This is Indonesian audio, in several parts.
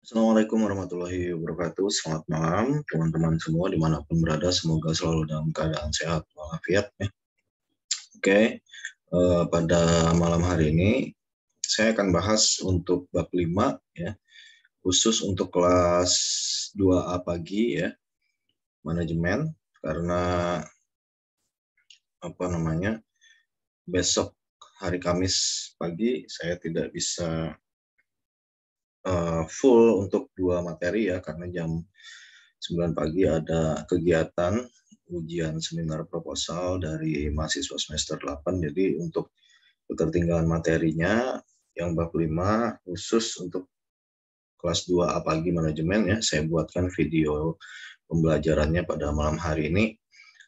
Assalamualaikum warahmatullahi wabarakatuh. Selamat malam teman-teman semua dimanapun berada. Semoga selalu dalam keadaan sehat walafiat. Oke, pada malam hari ini saya akan bahas untuk bab 5 ya, khusus untuk kelas 2A pagi ya, manajemen, karena besok hari Kamis pagi saya tidak bisa full untuk 2 materi ya, karena jam 9 pagi ada kegiatan ujian seminar proposal dari mahasiswa semester 8. Jadi untuk ketertinggalan materinya yang bab 5 khusus untuk kelas 2A pagi manajemen ya, saya buatkan video pembelajarannya pada malam hari ini.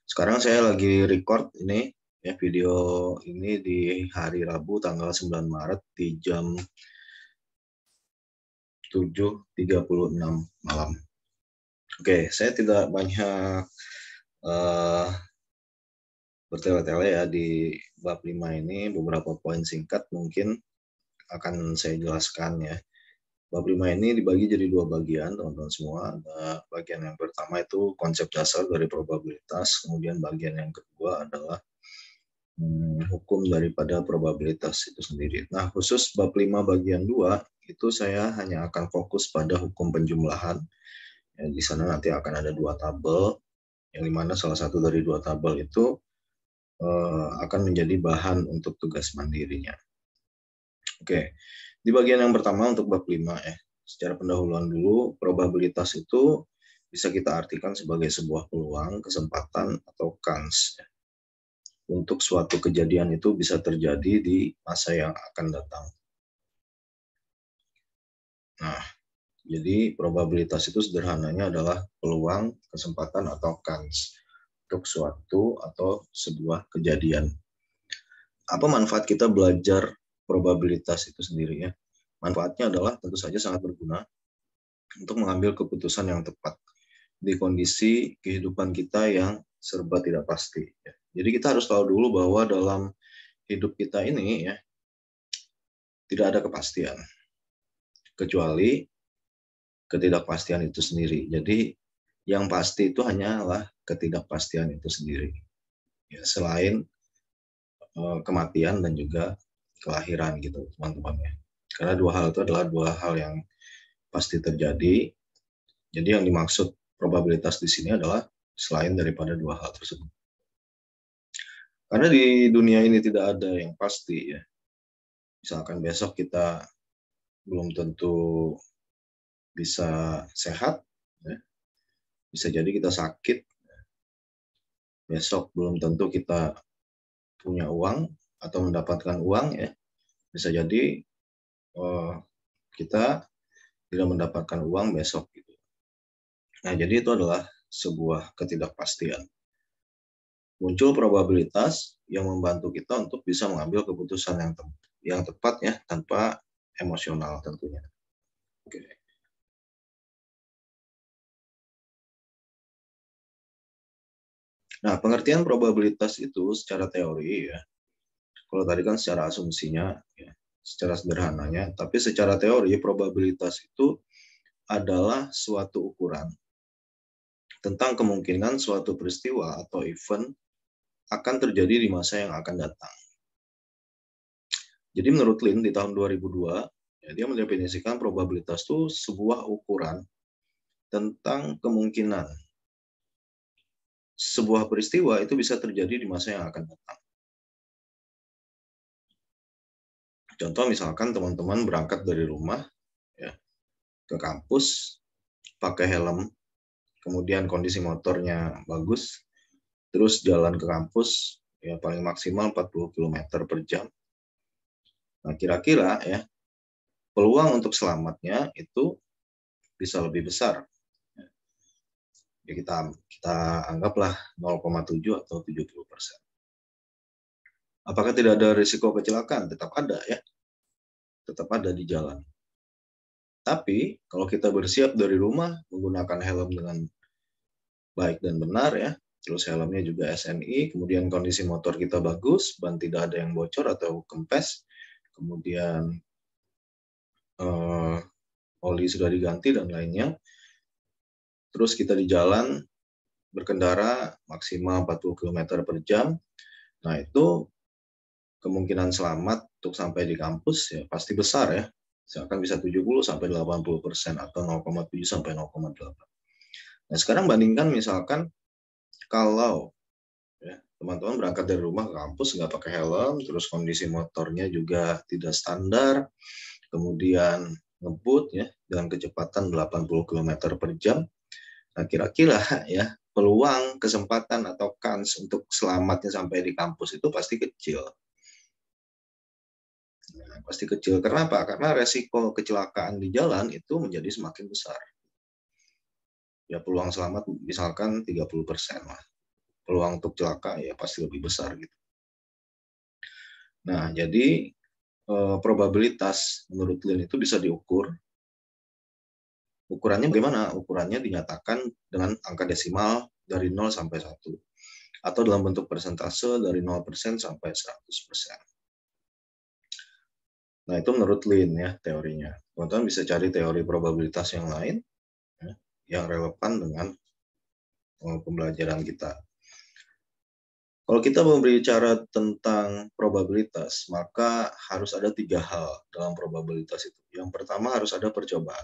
Sekarang saya lagi record ini ya, video ini di hari Rabu tanggal 9 Maret di jam 7.36 malam. Oke, saya tidak banyak bertele-tele ya di bab 5 ini, beberapa poin singkat mungkin akan saya jelaskan ya. Bab 5 ini dibagi jadi 2 bagian, teman-teman semua. Ada bagian yang pertama itu konsep dasar dari probabilitas, kemudian bagian yang kedua adalah hukum daripada probabilitas itu sendiri. Nah, khusus bab 5 bagian 2 itu saya hanya akan fokus pada hukum penjumlahan. Ya, di sana nanti akan ada 2 tabel, yang dimana salah satu dari 2 tabel itu akan menjadi bahan untuk tugas mandirinya. Oke, di bagian yang pertama untuk bab 5 ya, secara pendahuluan dulu, probabilitas itu bisa kita artikan sebagai sebuah peluang, kesempatan, atau kans. Ya. Untuk suatu kejadian itu bisa terjadi di masa yang akan datang. Nah, jadi probabilitas itu sederhananya adalah peluang, kesempatan, atau kans untuk suatu atau sebuah kejadian. Apa manfaat kita belajar probabilitas itu sendiri ya? Manfaatnya adalah tentu saja sangat berguna untuk mengambil keputusan yang tepat di kondisi kehidupan kita yang serba tidak pasti. Ya. Jadi kita harus tahu dulu bahwa dalam hidup kita ini ya tidak ada kepastian kecuali ketidakpastian itu sendiri. Jadi yang pasti itu hanyalah ketidakpastian itu sendiri. Ya, selain kematian dan juga kelahiran gitu teman-teman ya. Karena 2 hal itu adalah 2 hal yang pasti terjadi. Jadi yang dimaksud probabilitas di sini adalah selain daripada 2 hal tersebut. Karena di dunia ini tidak ada yang pasti ya. Misalkan besok kita belum tentu bisa sehat, ya. Bisa jadi kita sakit. Besok belum tentu kita punya uang atau mendapatkan uang ya. Bisa jadi kita tidak mendapatkan uang besok gitu. Nah, jadi itu adalah sebuah ketidakpastian. Muncul probabilitas yang membantu kita untuk bisa mengambil keputusan yang tepat ya, tanpa emosional tentunya. Oke. Nah, pengertian probabilitas itu secara teori ya, kalau tadi kan secara asumsinya ya, secara sederhananya, tapi secara teori probabilitas itu adalah suatu ukuran tentang kemungkinan suatu peristiwa atau event akan terjadi di masa yang akan datang. Jadi menurut Lin di tahun 2002, ya, dia mendefinisikan probabilitas itu sebuah ukuran tentang kemungkinan sebuah peristiwa itu bisa terjadi di masa yang akan datang. Contoh misalkan teman-teman berangkat dari rumah ya, ke kampus pakai helm, kemudian kondisi motornya bagus, terus jalan ke kampus ya paling maksimal 40 km per jam. Nah, kira-kira ya peluang untuk selamatnya itu bisa lebih besar. Ya, kita anggaplah 0,7 atau 70%. Apakah tidak ada risiko kecelakaan? Tetap ada ya. Tetap ada di jalan. Tapi kalau kita bersiap dari rumah menggunakan helm dengan baik dan benar ya, terus helmnya juga SNI, kemudian kondisi motor kita bagus, ban tidak ada yang bocor atau kempes, kemudian oli sudah diganti dan lainnya. Terus kita di jalan berkendara maksimal 40 km per jam. Nah, itu kemungkinan selamat untuk sampai di kampus ya pasti besar ya. Misalkan bisa 70 sampai 80% atau 0,7 sampai 0,8. Nah, sekarang bandingkan misalkan kalau ya, teman-teman berangkat dari rumah ke kampus nggak pakai helm, terus kondisi motornya juga tidak standar, kemudian ngebut ya dengan kecepatan 80 km per jam. Nah, kira-kira ya peluang, kesempatan atau kans untuk selamatnya sampai di kampus itu pasti kecil. Nah, pasti kecil. Kenapa? Karena resiko kecelakaan di jalan itu menjadi semakin besar. Ya peluang selamat misalkan 30% lah. Peluang untuk celaka ya pasti lebih besar gitu. Nah, jadi probabilitas menurut Lin itu bisa diukur. Ukurannya bagaimana? Ukurannya dinyatakan dengan angka desimal dari 0 sampai 1. Atau dalam bentuk persentase dari 0% sampai 100%. Nah, itu menurut Lin ya teorinya. Teman-teman bisa cari teori probabilitas yang lain ya, yang relevan dengan pembelajaran kita. Kalau kita berbicara tentang probabilitas, maka harus ada 3 hal dalam probabilitas itu. Yang pertama harus ada percobaan.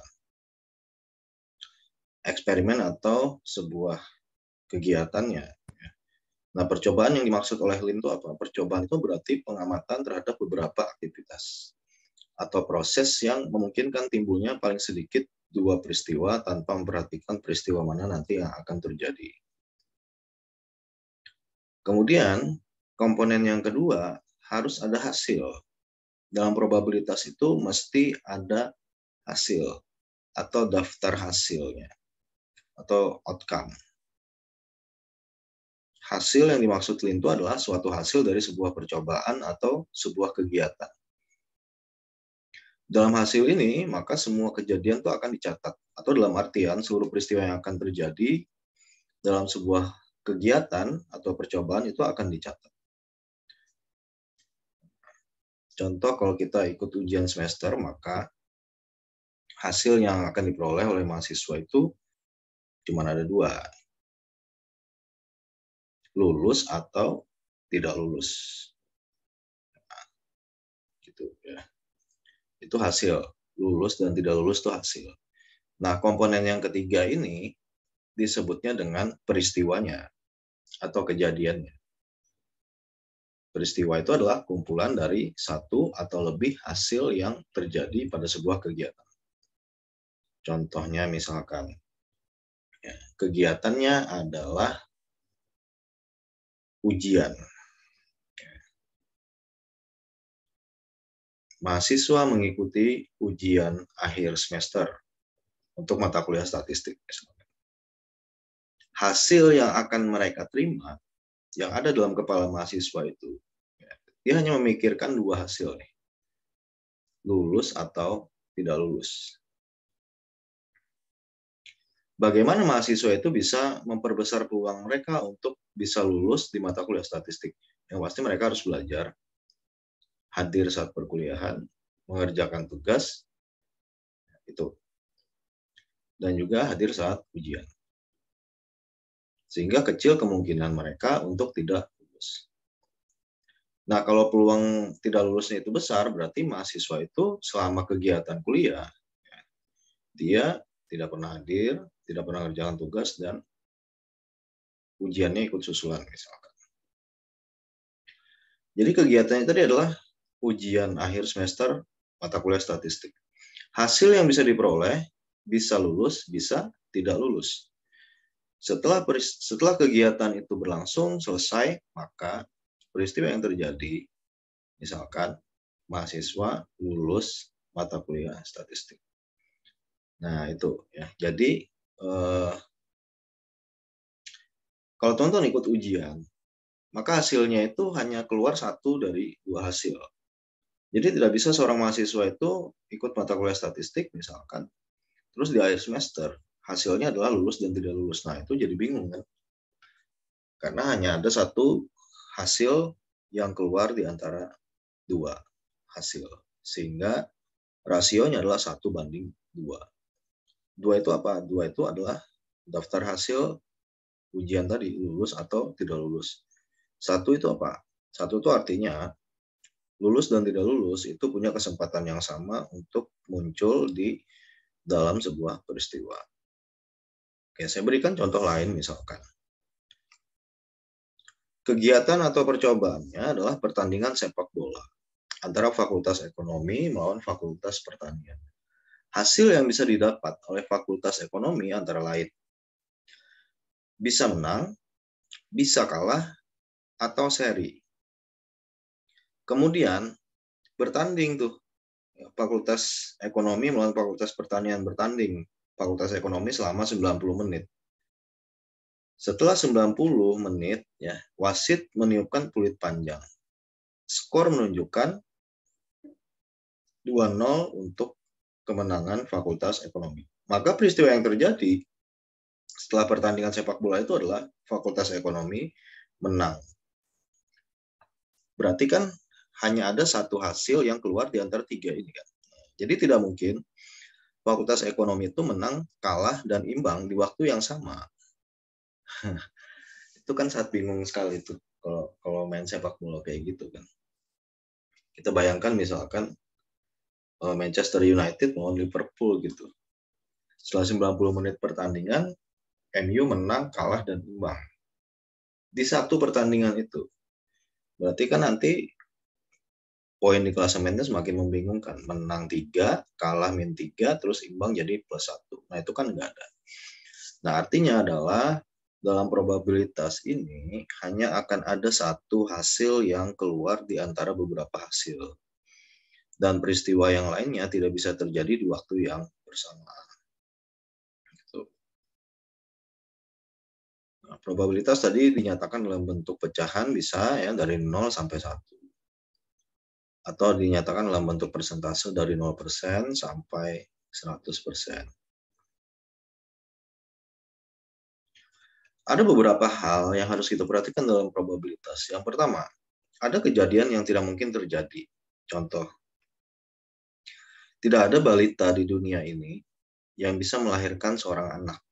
Eksperimen atau sebuah kegiatannya. Nah, percobaan yang dimaksud oleh Lin itu apa? Percobaan itu berarti pengamatan terhadap beberapa aktivitas atau proses yang memungkinkan timbulnya paling sedikit 2 peristiwa tanpa memperhatikan peristiwa mana nanti yang akan terjadi. Kemudian, komponen yang kedua harus ada hasil. Dalam probabilitas itu mesti ada hasil atau daftar hasilnya atau outcome. Hasil yang dimaksud Lin itu adalah suatu hasil dari sebuah percobaan atau sebuah kegiatan. Dalam hasil ini, maka semua kejadian itu akan dicatat. Atau dalam artian, seluruh peristiwa yang akan terjadi dalam sebuah kegiatan atau percobaan itu akan dicatat. Contoh, kalau kita ikut ujian semester, maka hasil yang akan diperoleh oleh mahasiswa itu cuma ada 2. Lulus atau tidak lulus. Nah, gitu ya. Itu hasil. Lulus dan tidak lulus itu hasil. Nah, komponen yang ketiga ini disebutnya dengan peristiwanya atau kejadiannya. Peristiwa itu adalah kumpulan dari satu atau lebih hasil yang terjadi pada sebuah kegiatan. Contohnya misalkan, ya, kegiatannya adalah ujian. Mahasiswa mengikuti ujian akhir semester untuk mata kuliah statistik. Hasil yang akan mereka terima, yang ada dalam kepala mahasiswa itu, dia hanya memikirkan 2 hasil nih. Lulus atau tidak lulus. Bagaimana mahasiswa itu bisa memperbesar peluang mereka untuk bisa lulus di mata kuliah statistik? Yang pasti mereka harus belajar, hadir saat perkuliahan, mengerjakan tugas, itu. Dan juga hadir saat ujian. Sehingga kecil kemungkinan mereka untuk tidak lulus. Nah, kalau peluang tidak lulusnya itu besar, berarti mahasiswa itu selama kegiatan kuliah, dia tidak pernah hadir, tidak pernah mengerjakan tugas, dan ujiannya ikut susulan misalkan. Jadi kegiatannya tadi adalah ujian akhir semester mata kuliah statistik. Hasil yang bisa diperoleh bisa lulus, bisa tidak lulus. Setelah kegiatan itu berlangsung selesai, maka peristiwa yang terjadi, misalkan mahasiswa lulus mata kuliah statistik. Nah itu ya. Jadi kalau teman-teman ikut ujian, maka hasilnya itu hanya keluar 1 dari 2 hasil. Jadi tidak bisa seorang mahasiswa itu ikut mata kuliah statistik misalkan, terus di akhir semester hasilnya adalah lulus dan tidak lulus. Nah itu jadi bingung kan? Karena hanya ada 1 hasil yang keluar di antara 2 hasil. Sehingga rasionya adalah 1:2. 2 itu apa? 2 itu adalah daftar hasil ujian tadi, lulus atau tidak lulus. 1 itu apa? 1 itu artinya lulus dan tidak lulus itu punya kesempatan yang sama untuk muncul di dalam sebuah peristiwa. Oke, saya berikan contoh lain misalkan. Kegiatan atau percobaannya adalah pertandingan sepak bola antara Fakultas Ekonomi melawan Fakultas Pertanian. Hasil yang bisa didapat oleh Fakultas Ekonomi antara lain bisa menang, bisa kalah, atau seri. Kemudian bertanding tuh Fakultas Ekonomi melawan Fakultas Pertanian bertanding. Fakultas Ekonomi selama 90 menit. Setelah 90 menit, ya, wasit meniupkan peluit panjang. Skor menunjukkan 2-0 untuk kemenangan Fakultas Ekonomi. Maka peristiwa yang terjadi setelah pertandingan sepak bola itu adalah Fakultas Ekonomi menang. Berarti kan hanya ada satu hasil yang keluar di antara 3 ini kan. Jadi tidak mungkin Fakultas Ekonomi itu menang, kalah, dan imbang di waktu yang sama. Itu kan sangat bingung sekali itu kalau main sepak bola kayak gitu kan. Kita bayangkan misalkan Manchester United melawan Liverpool gitu. Setelah 90 menit pertandingan, MU menang, kalah, dan imbang. Di satu pertandingan itu. Berarti kan nanti poin di klasemennya semakin membingungkan. Menang 3, kalah min 3, terus imbang jadi plus 1. Nah itu kan nggak ada. Nah artinya adalah dalam probabilitas ini hanya akan ada satu hasil yang keluar di antara beberapa hasil. Dan peristiwa yang lainnya tidak bisa terjadi di waktu yang bersamaan. Gitu. Nah, probabilitas tadi dinyatakan dalam bentuk pecahan bisa ya dari 0 sampai 1. Atau dinyatakan dalam bentuk persentase dari 0% sampai 100%. Ada beberapa hal yang harus kita perhatikan dalam probabilitas. Yang pertama, ada kejadian yang tidak mungkin terjadi. Contoh, tidak ada balita di dunia ini yang bisa melahirkan seorang anak.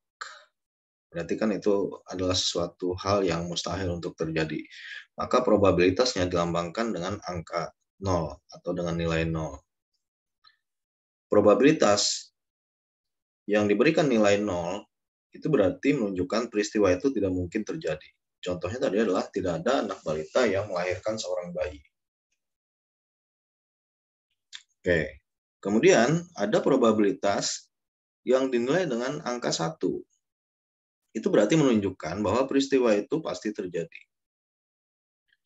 Berarti kan itu adalah sesuatu hal yang mustahil untuk terjadi. Maka probabilitasnya dilambangkan dengan angka 0 atau dengan nilai 0. Probabilitas yang diberikan nilai 0 itu berarti menunjukkan peristiwa itu tidak mungkin terjadi. Contohnya tadi adalah tidak ada anak balita yang melahirkan seorang bayi. Oke. Kemudian ada probabilitas yang dinilai dengan angka 1. Itu berarti menunjukkan bahwa peristiwa itu pasti terjadi.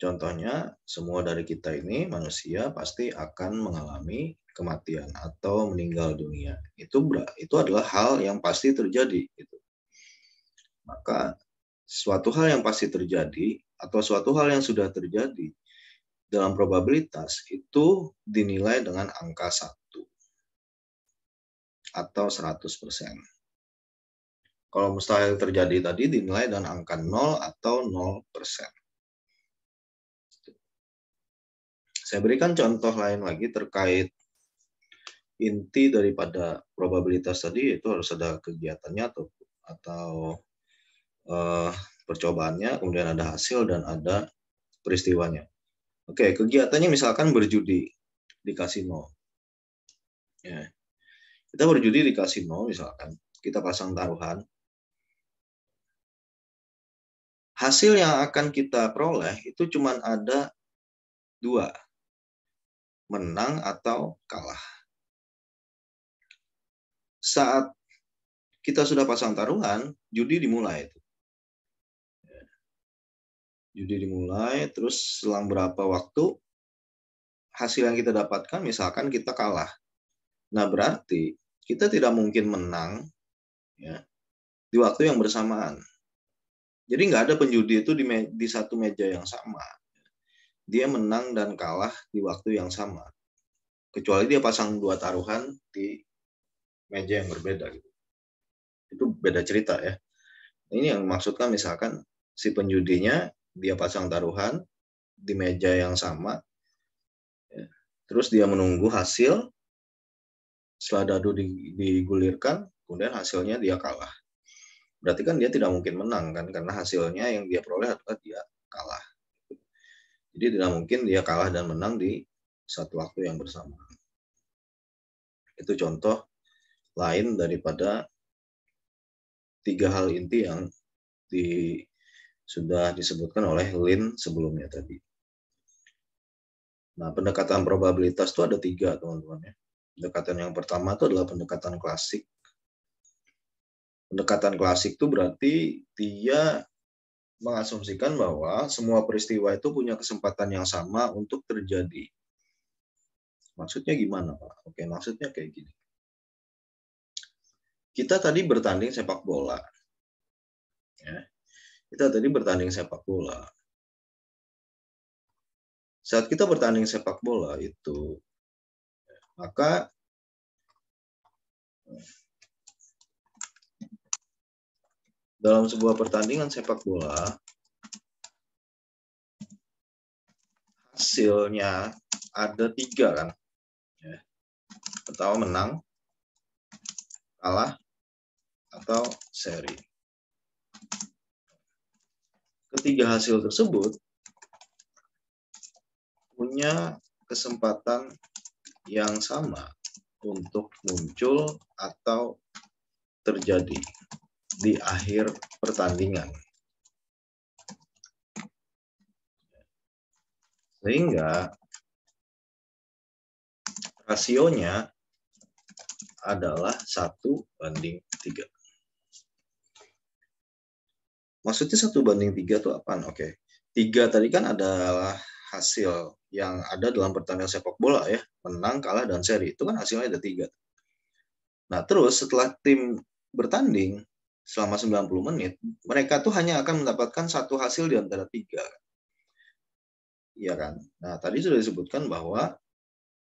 Contohnya, semua dari kita ini manusia pasti akan mengalami kematian atau meninggal dunia. Itu adalah hal yang pasti terjadi. Gitu. Maka suatu hal yang pasti terjadi atau suatu hal yang sudah terjadi dalam probabilitas itu dinilai dengan angka 1 atau 100%. Kalau mustahil terjadi tadi dinilai dengan angka 0 atau 0%. Saya berikan contoh lain lagi terkait inti daripada probabilitas tadi, itu harus ada kegiatannya atau percobaannya, kemudian ada hasil dan ada peristiwanya. Oke, kegiatannya misalkan berjudi di kasino. Ya. Kita berjudi di kasino misalkan, kita pasang taruhan. Hasil yang akan kita peroleh itu cuma ada 2, menang atau kalah. Saat kita sudah pasang taruhan, judi dimulai. Judi dimulai, terus selang berapa waktu, hasil yang kita dapatkan misalkan kita kalah. Nah, berarti kita tidak mungkin menang ya, di waktu yang bersamaan. Jadi nggak ada penjudi itu di satu meja yang sama. Dia menang dan kalah di waktu yang sama. Kecuali dia pasang 2 taruhan di meja yang berbeda. Gitu. Itu beda cerita ya. Ini yang maksudkan misalkan si penjudinya dia pasang taruhan di meja yang sama, terus dia menunggu hasil, setelah dadu digulirkan, kemudian hasilnya dia kalah. Berarti kan dia tidak mungkin menang kan, karena hasilnya yang dia peroleh adalah dia kalah. Jadi tidak mungkin dia kalah dan menang di satu waktu yang bersamaan. Itu contoh lain daripada tiga hal inti yang sudah disebutkan oleh Lin sebelumnya tadi. Nah, pendekatan probabilitas itu ada tiga, teman-teman. Pendekatan yang pertama itu adalah pendekatan klasik. Pendekatan klasik itu berarti dia mengasumsikan bahwa semua peristiwa itu punya kesempatan yang sama untuk terjadi. Maksudnya gimana, Pak? Oke, maksudnya kayak gini. Kita tadi bertanding sepak bola. Ya. Kita tadi bertanding sepak bola. Saat kita bertanding sepak bola itu, maka dalam sebuah pertandingan sepak bola, hasilnya ada tiga kan. Ya. Pertama menang, kalah, atau seri. Ketiga hasil tersebut punya kesempatan yang sama untuk muncul atau terjadi di akhir pertandingan. Sehingga rasionya adalah 1:3. Maksudnya 1:3 itu apaan? Oke. 3 tadi kan adalah hasil yang ada dalam pertandingan sepak bola ya. Menang, kalah, dan seri. Itu kan hasilnya ada 3. Nah, terus setelah tim bertanding selama 90 menit, mereka tuh hanya akan mendapatkan satu hasil di antara 3. Iya kan? Nah, tadi sudah disebutkan bahwa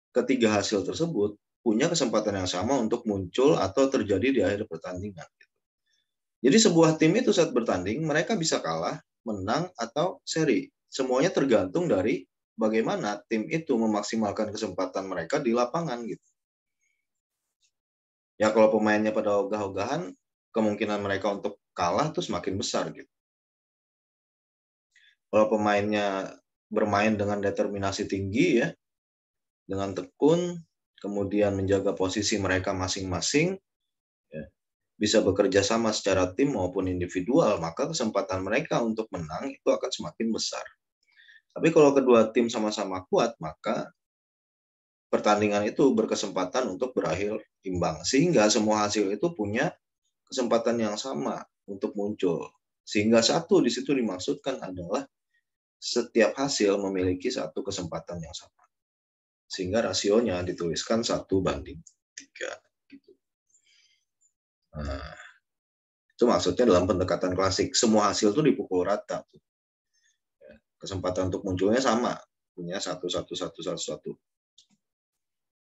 ketiga hasil tersebut punya kesempatan yang sama untuk muncul atau terjadi di akhir pertandingan. Jadi sebuah tim itu saat bertanding, mereka bisa kalah, menang, atau seri. Semuanya tergantung dari bagaimana tim itu memaksimalkan kesempatan mereka di lapangan gitu. Ya kalau pemainnya pada ogah-ogahan, kemungkinan mereka untuk kalah tuh semakin besar gitu. Kalau pemainnya bermain dengan determinasi tinggi ya, dengan tekun, kemudian menjaga posisi mereka masing-masing, ya, bisa bekerja sama secara tim maupun individual, maka kesempatan mereka untuk menang itu akan semakin besar. Tapi kalau kedua tim sama-sama kuat, maka pertandingan itu berkesempatan untuk berakhir imbang. Sehingga semua hasil itu punya kesempatan yang sama untuk muncul. Sehingga satu di situ dimaksudkan adalah setiap hasil memiliki satu kesempatan yang sama. Sehingga rasionya dituliskan 1:3. Gitu. Nah, itu maksudnya dalam pendekatan klasik. Semua hasil itu dipukul rata. Kesempatan untuk munculnya sama. Punya 1.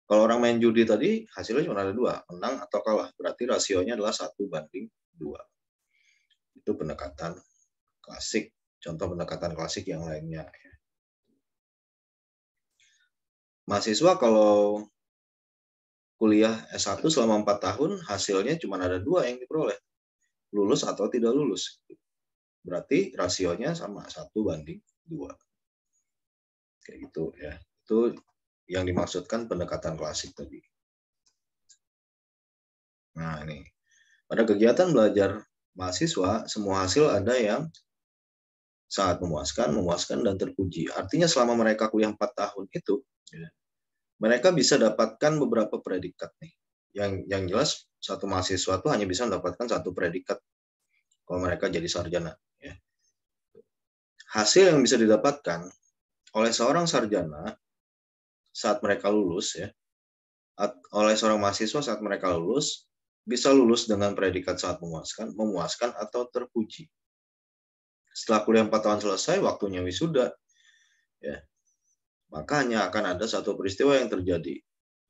Kalau orang main judi tadi, hasilnya cuma ada 2. Menang atau kalah. Berarti rasionya adalah 1:2. Itu pendekatan klasik. Contoh pendekatan klasik yang lainnya. Mahasiswa kalau kuliah S1 selama 4 tahun, hasilnya cuma ada 2 yang diperoleh. Lulus atau tidak lulus. Berarti rasionya sama, 1:2. Kayak gitu ya. Itu yang dimaksudkan pendekatan klasik tadi. Nah ini, pada kegiatan belajar mahasiswa, semua hasil ada yang sangat memuaskan, dan terpuji. Artinya selama mereka kuliah 4 tahun itu, ya, mereka bisa dapatkan beberapa predikat nih. Yang jelas satu mahasiswa itu hanya bisa mendapatkan 1 predikat kalau mereka jadi sarjana. Ya. Hasil yang bisa didapatkan oleh seorang sarjana saat mereka lulus, ya, oleh seorang mahasiswa saat mereka lulus, bisa lulus dengan predikat sangat memuaskan atau terpuji. Setelah kuliah 4 tahun selesai, waktunya wisuda, ya, maka hanya akan ada satu peristiwa yang terjadi.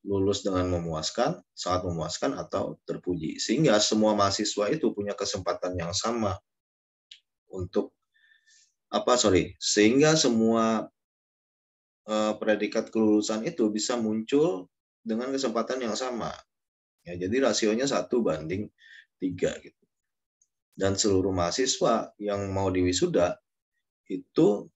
Lulus dengan memuaskan, sangat memuaskan, atau terpuji. Sehingga semua mahasiswa itu punya kesempatan yang sama untuk sehingga semua predikat kelulusan itu bisa muncul dengan kesempatan yang sama. Ya, jadi rasionya 1:3 gitu. Dan seluruh mahasiswa yang mau diwisuda itu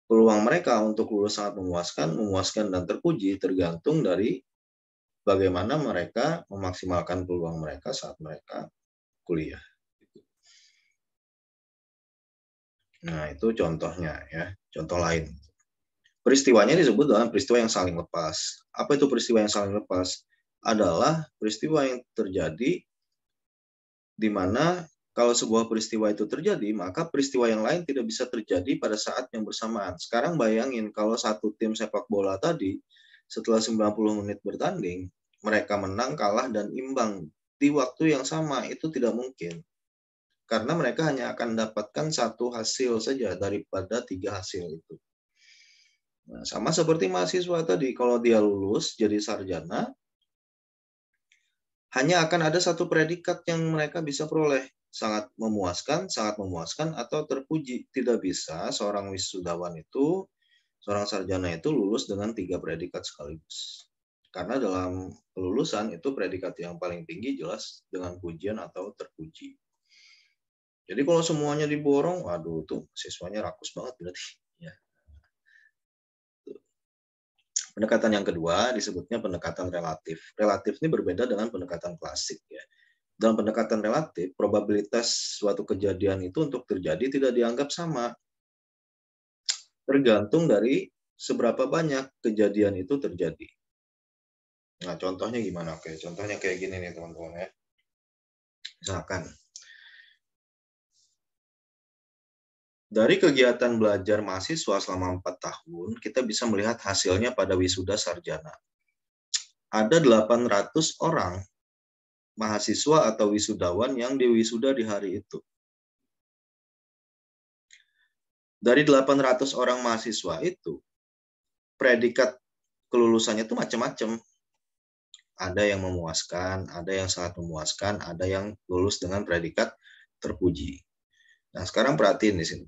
peluang mereka untuk lulus sangat memuaskan dan terpuji tergantung dari bagaimana mereka memaksimalkan peluang mereka saat mereka kuliah. Nah, itu contohnya ya, contoh lain. Peristiwanya disebut dengan peristiwa yang saling lepas. Apa itu peristiwa yang saling lepas? Adalah peristiwa yang terjadi di mana kalau sebuah peristiwa itu terjadi, maka peristiwa yang lain tidak bisa terjadi pada saat yang bersamaan. Sekarang bayangin kalau satu tim sepak bola tadi setelah 90 menit bertanding, mereka menang, kalah, dan imbang di waktu yang sama, itu tidak mungkin. Karena mereka hanya akan mendapatkan satu hasil saja daripada 3 hasil itu. Nah, sama seperti mahasiswa tadi, kalau dia lulus jadi sarjana, hanya akan ada satu predikat yang mereka bisa peroleh. Sangat memuaskan, atau terpuji. Tidak bisa seorang wisudawan itu, seorang sarjana itu lulus dengan 3 predikat sekaligus. Karena dalam kelulusan itu predikat yang paling tinggi jelas dengan pujian atau terpuji. Jadi kalau semuanya diborong, waduh tuh siswanya rakus banget berarti. Ya. Pendekatan yang kedua disebutnya pendekatan relatif. Relatif ini berbeda dengan pendekatan klasik ya. Dalam pendekatan relatif, probabilitas suatu kejadian itu untuk terjadi tidak dianggap sama. Tergantung dari seberapa banyak kejadian itu terjadi. Nah, contohnya gimana? Oke, contohnya kayak gini nih teman-teman ya. Misalkan dari kegiatan belajar mahasiswa selama 4 tahun, kita bisa melihat hasilnya pada wisuda sarjana. Ada 800 orang mahasiswa atau wisudawan yang diwisuda di hari itu. Dari 800 orang mahasiswa itu, predikat kelulusannya itu macam-macam. Ada yang memuaskan, ada yang sangat memuaskan, ada yang lulus dengan predikat terpuji. Nah, sekarang perhatiin di sini.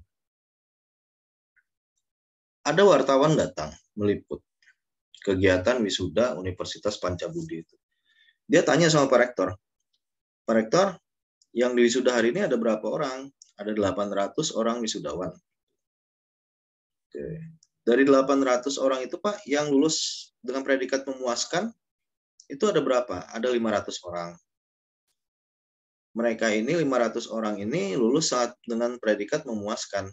Ada wartawan datang meliput kegiatan wisuda Universitas Pancabudi itu. Dia tanya sama Pak Rektor, Pak Rektor, yang di wisuda hari ini ada berapa orang? Ada 800 orang wisudawan. Oke. Dari 800 orang itu, Pak, yang lulus dengan predikat memuaskan, itu ada berapa? Ada 500 orang. Mereka ini, 500 orang ini lulus saat dengan predikat memuaskan.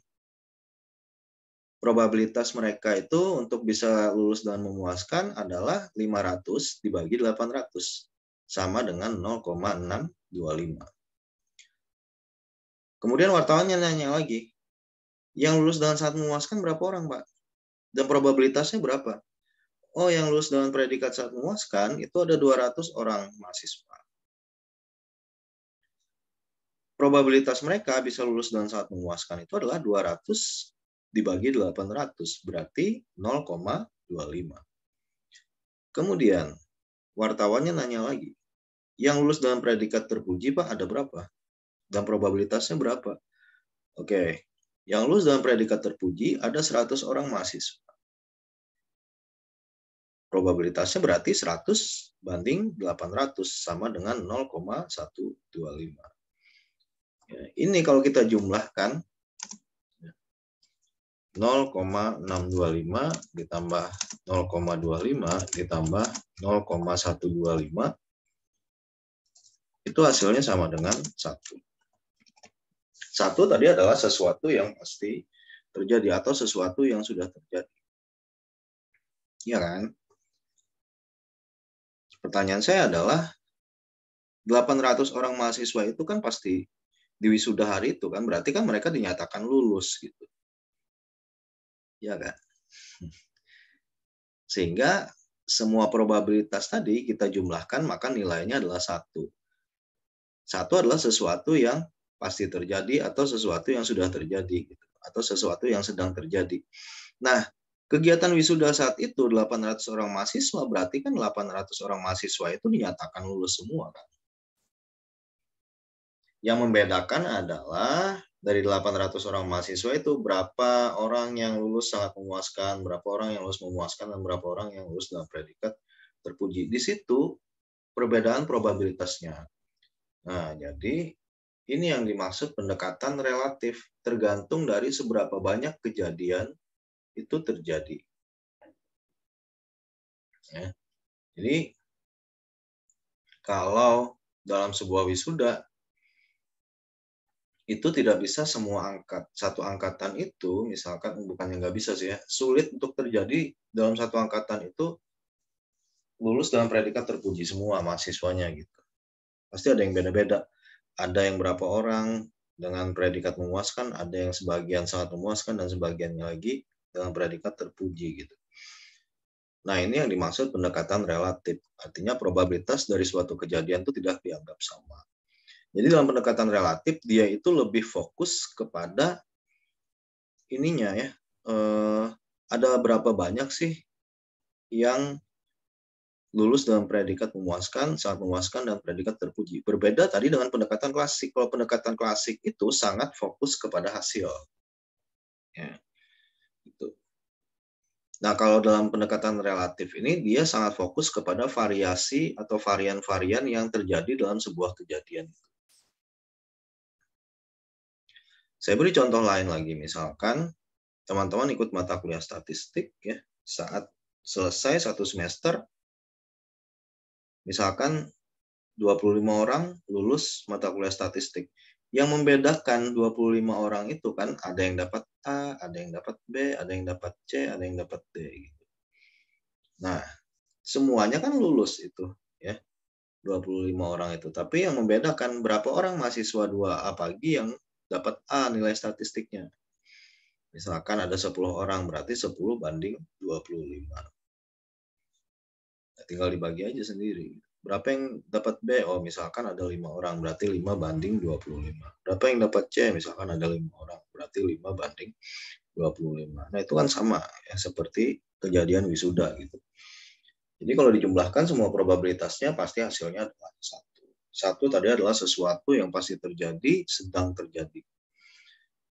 Probabilitas mereka itu untuk bisa lulus dengan memuaskan adalah 500 dibagi 800. Sama dengan 0,625. Kemudian wartawannya nanya lagi, yang lulus dengan sangat memuaskan berapa orang, Pak? Dan probabilitasnya berapa? Oh, yang lulus dengan predikat sangat memuaskan itu ada 200 orang mahasiswa. Probabilitas mereka bisa lulus dengan sangat memuaskan itu adalah 200 dibagi 800, berarti 0,25. Kemudian, wartawannya nanya lagi, yang lulus dengan predikat terpuji, Pak, ada berapa? Dan probabilitasnya berapa? Oke, yang lulus dengan predikat terpuji ada 100 orang mahasiswa. Probabilitasnya berarti 100 banding 800, sama dengan 0,125. Ya, ini kalau kita jumlahkan, 0,625 ditambah 0,25 ditambah 0,125, itu hasilnya sama dengan 1. 1 tadi adalah sesuatu yang pasti terjadi atau sesuatu yang sudah terjadi. Iya kan? Pertanyaan saya adalah 800 orang mahasiswa itu kan pasti di wisuda hari itu kan, berarti kan mereka dinyatakan lulus gitu. Ya kan? Sehingga semua probabilitas tadi kita jumlahkan, maka nilainya adalah 1. 1 adalah sesuatu yang pasti terjadi atau sesuatu yang sudah terjadi gitu, atau sesuatu yang sedang terjadi. Nah, kegiatan wisuda saat itu 800 orang mahasiswa, berarti kan 800 orang mahasiswa itu dinyatakan lulus semua kan. Yang membedakan adalah dari 800 orang mahasiswa itu berapa orang yang lulus sangat memuaskan, berapa orang yang lulus memuaskan, dan berapa orang yang lulus dengan predikat terpuji. Di situ perbedaan probabilitasnya. Nah, jadi ini yang dimaksud pendekatan relatif, tergantung dari seberapa banyak kejadian itu terjadi. Ya. Jadi, kalau dalam sebuah wisuda, itu tidak bisa semua satu angkatan itu, misalkan bukannya nggak bisa sih ya, sulit untuk terjadi dalam satu angkatan itu lulus dengan predikat terpuji semua mahasiswanya gitu. Pasti ada yang beda-beda. Ada yang berapa orang dengan predikat memuaskan, ada yang sebagian sangat memuaskan, dan sebagiannya lagi dengan predikat terpuji gitu. Nah, ini yang dimaksud pendekatan relatif. Artinya probabilitas dari suatu kejadian itu tidak dianggap sama. Jadi dalam pendekatan relatif, dia itu lebih fokus kepada ininya ya, ada berapa banyak sih yang lulus dengan predikat memuaskan, sangat memuaskan, dan predikat terpuji. Berbeda tadi dengan pendekatan klasik. Kalau pendekatan klasik itu sangat fokus kepada hasil. Ya, gitu. Nah, kalau dalam pendekatan relatif ini, dia sangat fokus kepada variasi atau varian-varian yang terjadi dalam sebuah kejadian. Saya beri contoh lain lagi, misalkan teman-teman ikut mata kuliah statistik, ya, saat selesai satu semester, misalkan 25 orang lulus mata kuliah statistik. Yang membedakan 25 orang itu kan ada yang dapat A, ada yang dapat B, ada yang dapat C, ada yang dapat D. Gitu. Nah, semuanya kan lulus itu, ya, 25 orang itu. Tapi yang membedakan berapa orang mahasiswa 2A pagi yang dapat A nilai statistiknya. Misalkan ada 10 orang, berarti 10 banding 25. Nah, tinggal dibagi aja sendiri. Berapa yang dapat B? Oh, misalkan ada 5 orang, berarti 5 banding 25. Berapa yang dapat C? Misalkan ada 5 orang, berarti 5 banding 25. Nah, itu kan sama ya, seperti kejadian wisuda gitu. Jadi kalau dijumlahkan semua probabilitasnya pasti hasilnya adalah 1. 1 tadi adalah sesuatu yang pasti terjadi, sedang terjadi.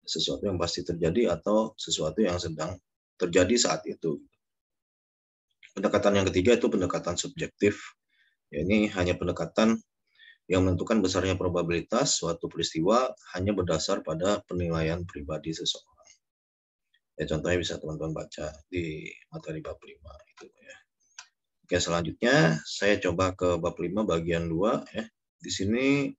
Sesuatu yang pasti terjadi atau sesuatu yang sedang terjadi saat itu. Pendekatan yang ketiga itu pendekatan subjektif. Ya, ini hanya pendekatan yang menentukan besarnya probabilitas suatu peristiwa hanya berdasar pada penilaian pribadi seseorang. Ya, contohnya bisa teman-teman baca di materi bab 5 itu ya. Oke, selanjutnya saya coba ke bab 5 bagian 2 ya. Di sini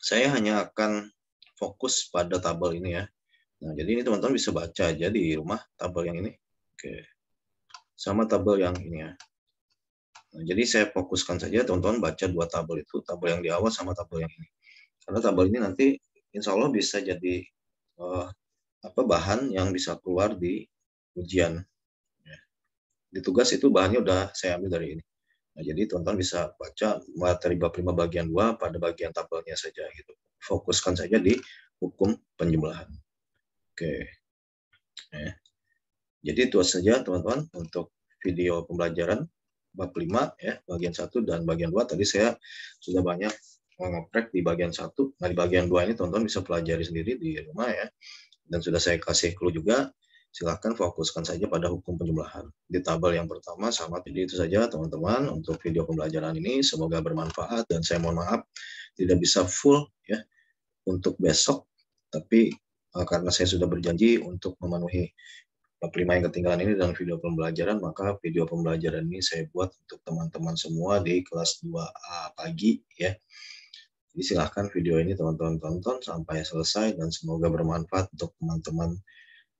saya hanya akan fokus pada tabel ini ya. Nah, jadi ini teman-teman bisa baca aja di rumah tabel yang ini. Oke. Sama tabel yang ini ya. Nah, jadi saya fokuskan saja teman-teman baca dua tabel itu, tabel yang di awal sama tabel yang ini. Karena tabel ini nanti insya Allah bisa jadi bahan yang bisa keluar di ujian. Di tugas itu bahannya udah saya ambil dari ini. Nah, jadi teman-teman bisa baca materi bab 5 bagian 2 pada bagian tabelnya saja gitu. Fokuskan saja di hukum penjumlahan. Oke. Ya. Jadi itu saja teman-teman untuk video pembelajaran bab 5 ya, bagian 1 dan bagian 2. Tadi saya sudah banyak mengoprek di bagian 1. Nah, di bagian 2 ini teman-teman bisa pelajari sendiri di rumah ya. Dan sudah saya kasih clue juga. Silahkan fokuskan saja pada hukum penjumlahan. Di tabel yang pertama sama. Jadi itu saja teman-teman untuk video pembelajaran ini. Semoga bermanfaat dan saya mohon maaf tidak bisa full ya untuk besok. Tapi karena saya sudah berjanji untuk memenuhi bab 5 yang ketinggalan ini dalam video pembelajaran, maka video pembelajaran ini saya buat untuk teman-teman semua di kelas 2A pagi ya. Jadi silahkan video ini teman-teman tonton sampai selesai dan semoga bermanfaat untuk teman-teman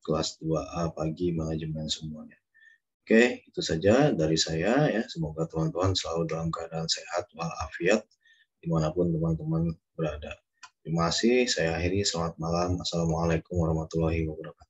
kelas 2A pagi manajemen semuanya. Oke, itu saja dari saya ya. Semoga teman-teman selalu dalam keadaan sehat walafiat dimanapun teman-teman berada. Terima kasih, saya akhiri. Selamat malam. Assalamualaikum warahmatullahi wabarakatuh.